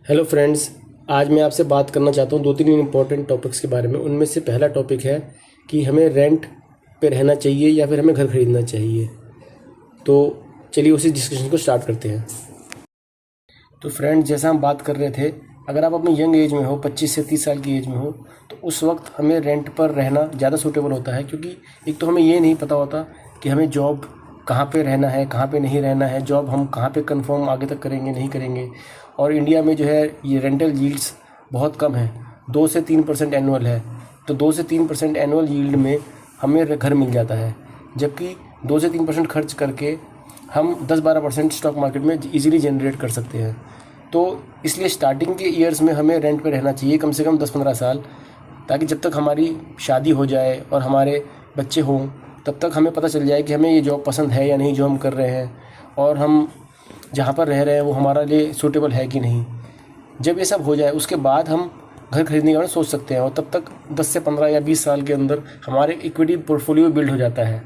Hello friends, आज मैं आपसे बात करना चाहता हूँ दो तीन इम्पोर्टेंट टॉपिक्स के बारे में। उनमें से पहला टॉपिक है कि हमें रेंट पे रहना चाहिए या फिर हमें घर खरीदना चाहिए। तो चलिए उसी डिस्कशन को स्टार्ट करते हैं। तो फ्रेंड्स, जैसा हम बात कर रहे थे, अगर आप अपनी यंग एज में हो, 25 से 30 साल की एज में हो, तो उस वक्त हमें रेंट पर रहना ज़्यादा सूटेबल होता है। क्योंकि एक तो हमें ये नहीं पता होता कि हमें जॉब कहाँ पे रहना है, कहाँ पे नहीं रहना है, जॉब हम कहाँ पे कंफर्म आगे तक करेंगे नहीं करेंगे। और इंडिया में जो है ये रेंटल यील्ड्स बहुत कम है, 2 से 3% एनुअल है। तो 2 से 3% एनुअल यील्ड में हमें घर मिल जाता है, जबकि 2 से 3% खर्च करके हम 10-12% स्टॉक मार्केट में इजीली जनरेट कर सकते हैं। तो इसलिए स्टार्टिंग के ईयर्स में हमें रेंट पे रहना चाहिए, कम से कम 10-15 साल, ताकि जब तक हमारी शादी हो जाए और हमारे बच्चे हों तब तक हमें पता चल जाए कि हमें ये जॉब पसंद है या नहीं जो हम कर रहे हैं, और हम जहाँ पर रह रहे हैं वो हमारे लिए सूटेबल है कि नहीं। जब ये सब हो जाए उसके बाद हम घर खरीदने के बारे में सोच सकते हैं, और तब तक 10 से 15 या 20 साल के अंदर हमारे इक्विटी पोर्टफोलियो बिल्ड हो जाता है।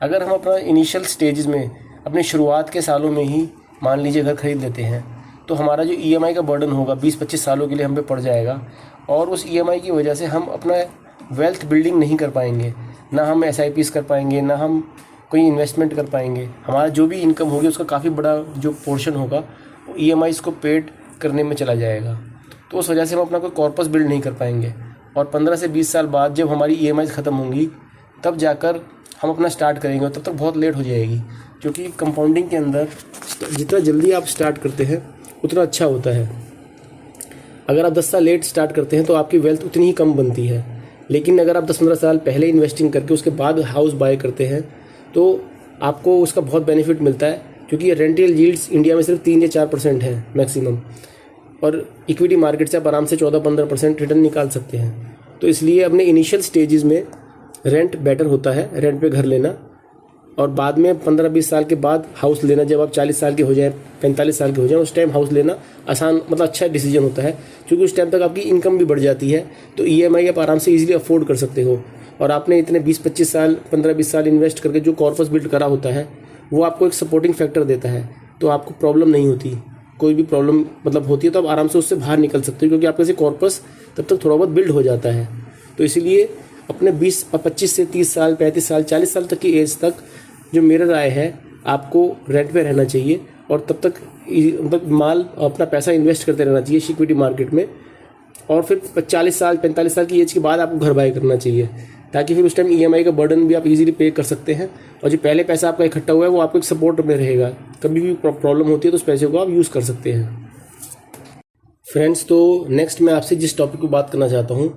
अगर हम अपना इनिशियल स्टेजेस में, अपने शुरुआत के सालों में ही मान लीजिए घर खरीद लेते हैं, तो हमारा जो ईएमआई का बर्डन होगा 20-25 सालों के लिए हम पे पड़ जाएगा, और उस ईएमआई की वजह से हम अपना वेल्थ बिल्डिंग नहीं कर पाएंगे, ना हम एसआईपीस कर पाएंगे, ना हम कोई इन्वेस्टमेंट कर पाएंगे। हमारा जो भी इनकम होगी उसका काफ़ी बड़ा जो पोर्शन होगा वो ईएमआईज़ को पेड करने में चला जाएगा। तो उस वजह से हम अपना कोई कॉर्पस बिल्ड नहीं कर पाएंगे, और 15 से 20 साल बाद जब हमारी ईएमआईज़ ख़त्म होंगी तब जाकर हम अपना स्टार्ट करेंगे, और तब तक बहुत लेट हो जाएगी। क्योंकि कंपाउंडिंग के अंदर जितना जल्दी आप स्टार्ट करते हैं उतना अच्छा होता है। अगर आप 10 साल लेट स्टार्ट करते हैं तो आपकी वेल्थ उतनी ही कम बनती है, लेकिन अगर आप 10-15 साल पहले इन्वेस्टिंग करके उसके बाद हाउस बाय करते हैं तो आपको उसका बहुत बेनिफिट मिलता है। क्योंकि ये रेंटल यील्ड्स इंडिया में सिर्फ 3 या 4% है मैक्सिमम, और इक्विटी मार्केट से आप आराम से 14-15% रिटर्न निकाल सकते हैं। तो इसलिए अपने इनिशियल स्टेजेस में रेंट बेटर होता है, रेंट पे घर लेना, और बाद में 15-20 साल के बाद हाउस लेना। जब आप 40 साल के हो जाएं, 45 साल के हो जाएं, उस टाइम हाउस लेना आसान, मतलब अच्छा डिसीजन होता है। क्योंकि उस टाइम तक आपकी इनकम भी बढ़ जाती है, तो ईएमआई आप आराम से इजीली अफोर्ड कर सकते हो। और आपने इतने 20-25 साल, 15-20 साल इन्वेस्ट करके जो कॉर्पस बिल्ड करा होता है वो आपको एक सपोर्टिंग फैक्टर देता है, तो आपको प्रॉब्लम नहीं होती। कोई भी प्रॉब्लम मतलब होती है तो आप आराम से उससे बाहर निकल सकते हो, क्योंकि आपके से कॉर्पस तब तक थोड़ा बहुत बिल्ड हो जाता है। तो इसीलिए अपने 25 से 30 साल, 35 साल, 40 साल तक की एज तक जो मेरा राय है, आपको रेंट पे रहना चाहिए, और तब तक मतलब माल अपना पैसा इन्वेस्ट करते रहना चाहिए इक्विटी मार्केट में। और फिर 40 साल, 45 साल की एज के बाद आपको घर बाय करना चाहिए, ताकि फिर उस टाइम ईएमआई का बर्डन भी आप इजीली पे कर सकते हैं, और जो पहले पैसा आपका इकट्ठा हुआ है वो आपको एक सपोर्ट में रहेगा। कभी भी प्रॉब्लम होती है तो उस पैसे को आप यूज़ कर सकते हैं। फ्रेंड्स, तो नेक्स्ट मैं आपसे जिस टॉपिक पर बात करना चाहता हूँ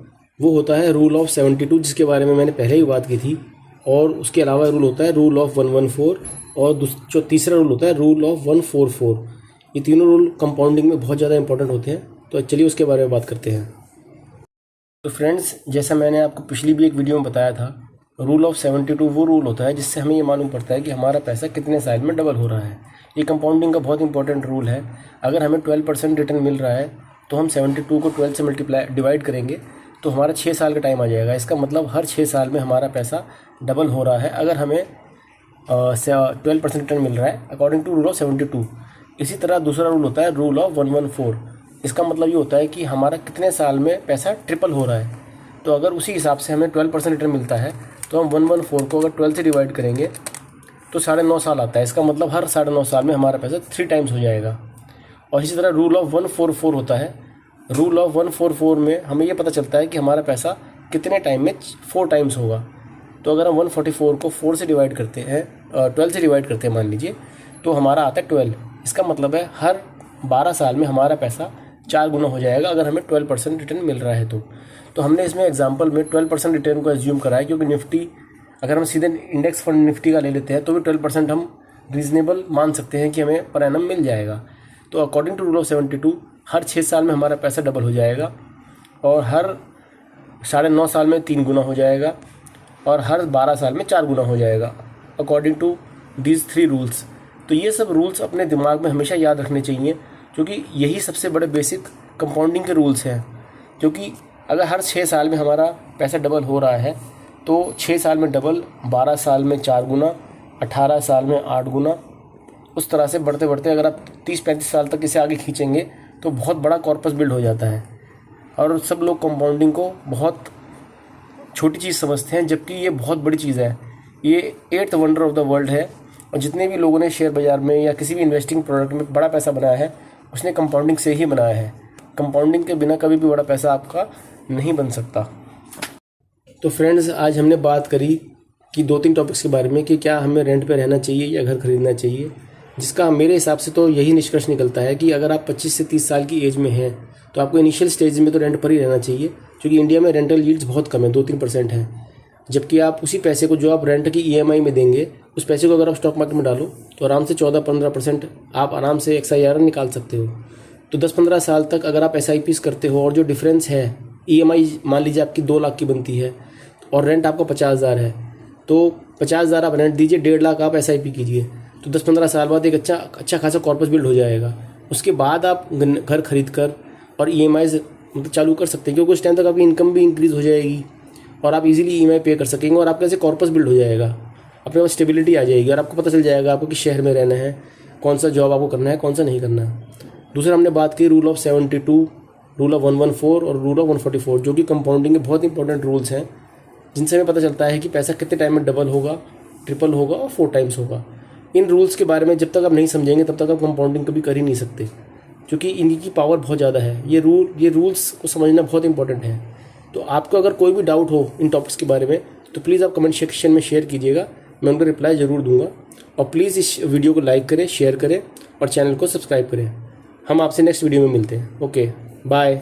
वो होता है रूल ऑफ 72, जिसके बारे में मैंने पहले ही बात की थी। और उसके अलावा रूल होता है रूल ऑफ 114, और जो तीसरा रूल होता है रूल ऑफ 144। ये तीनों रूल कंपाउंडिंग में बहुत ज़्यादा इंपॉर्टेंट होते हैं। तो चलिए उसके बारे में बात करते हैं। तो फ्रेंड्स, जैसा मैंने आपको पिछली भी एक वीडियो में बताया था, रूल ऑफ 72 वो रूल होता है जिससे हमें ये मालूम पड़ता है कि हमारा पैसा कितने साल में डबल हो रहा है। ये कंपाउंडिंग का बहुत इंपॉर्टेंट रूल है। अगर हमें 12% रिटर्न मिल रहा है तो हम 72 को 12 से डिवाइड करेंगे तो हमारा 6 साल का टाइम आ जाएगा। इसका मतलब हर 6 साल में हमारा पैसा डबल हो रहा है, अगर हमें 12% रिटर्न मिल रहा है अकॉर्डिंग टू रूल ऑफ 72। इसी तरह दूसरा रूल होता है रूल ऑफ 114। इसका मतलब ये होता है कि हमारा कितने साल में पैसा ट्रिपल हो रहा है। तो अगर उसी हिसाब से हमें 12% रिटर्न मिलता है तो हम 114 को अगर 12 से डिवाइड करेंगे तो 9.5 साल आता है। इसका मतलब हर 9.5 साल में हमारा पैसा 3 टाइम्स हो जाएगा। और इसी तरह रूल ऑफ 144 होता है। रूल ऑफ 144 में हमें ये पता चलता है कि हमारा पैसा कितने टाइम में 4 टाइम्स होगा। तो अगर हम 144 को 4 से डिवाइड करते हैं, 12 से डिवाइड करते हैं मान लीजिए, तो हमारा आता है 12। इसका मतलब है हर 12 साल में हमारा पैसा 4 गुना हो जाएगा अगर हमें 12% रिटर्न मिल रहा है। तो हमने इसमें एग्जांपल में 12% रिटर्न को एज्यूम करा है, क्योंकि निफ्टी, अगर हम सीधे इंडेक्स फंड निफ्टी का ले लेते हैं तो भी 12% हम रीजनेबल मान सकते हैं कि हमें पर एनम मिल जाएगा। तो अकॉर्डिंग टू रूल ऑफ 72 हर 6 साल में हमारा पैसा डबल हो जाएगा, और हर 9.5 साल में 3 गुना हो जाएगा, और हर 12 साल में 4 गुना हो जाएगा अकॉर्डिंग टू दीज 3 रूल्स। तो ये सब रूल्स अपने दिमाग में हमेशा याद रखने चाहिए, क्योंकि यही सबसे बड़े बेसिक कंपाउंडिंग के रूल्स हैं। क्योंकि अगर हर 6 साल में हमारा पैसा डबल हो रहा है तो 6 साल में डबल, 12 साल में 4 गुना, 18 साल में 8 गुना, उस तरह से बढ़ते बढ़ते अगर आप 30-35 साल तक इसे आगे खींचेंगे तो बहुत बड़ा कॉर्पस बिल्ड हो जाता है। और सब लोग कंपाउंडिंग को बहुत छोटी चीज़ समझते हैं, जबकि ये बहुत बड़ी चीज़ है। ये 8th wonder of the world है। और जितने भी लोगों ने शेयर बाज़ार में या किसी भी इन्वेस्टिंग प्रोडक्ट में बड़ा पैसा बनाया है, उसने कंपाउंडिंग से ही बनाया है। कंपाउंडिंग के बिना कभी भी बड़ा पैसा आपका नहीं बन सकता। तो फ्रेंड्स, आज हमने बात करी कि 2-3 टॉपिक्स के बारे में कि क्या हमें रेंट पे रहना चाहिए या घर खरीदना चाहिए, जिसका मेरे हिसाब से तो यही निष्कर्ष निकलता है कि अगर आप 25 से 30 साल की एज में हैं तो आपको इनिशियल स्टेज में तो रेंट पर ही रहना चाहिए, क्योंकि इंडिया में रेंटल यील्ड्स बहुत कम है, 2-3% है। जबकि आप उसी पैसे को जो आप रेंट की EMI में देंगे, उस पैसे को अगर आप स्टॉक मार्केट में डालो तो आराम से 14-15% आप आराम से XIRR निकाल सकते हो। तो 10-15 साल तक अगर आप SIPs करते हो और जो डिफरेंस है, EMI मान लीजिए आपकी 2 लाख की बनती है और रेंट आपका 50,000 है, तो 50,000 आप रेंट दीजिए, 1.5 लाख आप SIP कीजिए, तो 10-15 साल बाद एक अच्छा खासा कॉर्पस बिल्ड हो जाएगा। उसके बाद आप घर खरीद कर और EMIs मतलब चालू कर सकते हैं, क्योंकि उस टाइम तक आपकी इनकम भी इंक्रीज़ हो जाएगी और आप इजीली EMI पे कर सकेंगे और आपका ऐसे कॉर्पस बिल्ड हो जाएगा, अपने पास स्टेबिलिटी आ जाएगी और आपको पता चल जाएगा आपको किस शहर में रहना है, कौन सा जॉब आपको करना है, कौन सा नहीं करना है। दूसरा हमने बात की रूल ऑफ 72, रूल ऑफ 114 और रूल ऑफ 144, जो कि कंपाउंडिंग के बहुत इंपॉर्टेंट रूल्स हैं, जिनसे हमें पता चलता है कि पैसा कितने टाइम में डबल होगा, ट्रिपल होगा और 4 टाइम्स होगा। इन रूल्स के बारे में जब तक आप नहीं समझेंगे तब तक आप कंपाउंडिंग कभी कर ही नहीं सकते, क्योंकि इनकी पावर बहुत ज़्यादा है। ये रूल्स को समझना बहुत इंपॉर्टेंट है। तो आपको अगर कोई भी डाउट हो इन टॉपिक्स के बारे में तो प्लीज़ आप कमेंट सेक्शन में शेयर कीजिएगा, मैं उनका रिप्लाई ज़रूर दूंगा। और प्लीज़ इस वीडियो को लाइक करें, शेयर करें और चैनल को सब्सक्राइब करें। हम आपसे नेक्स्ट वीडियो में मिलते हैं। Okay, bye.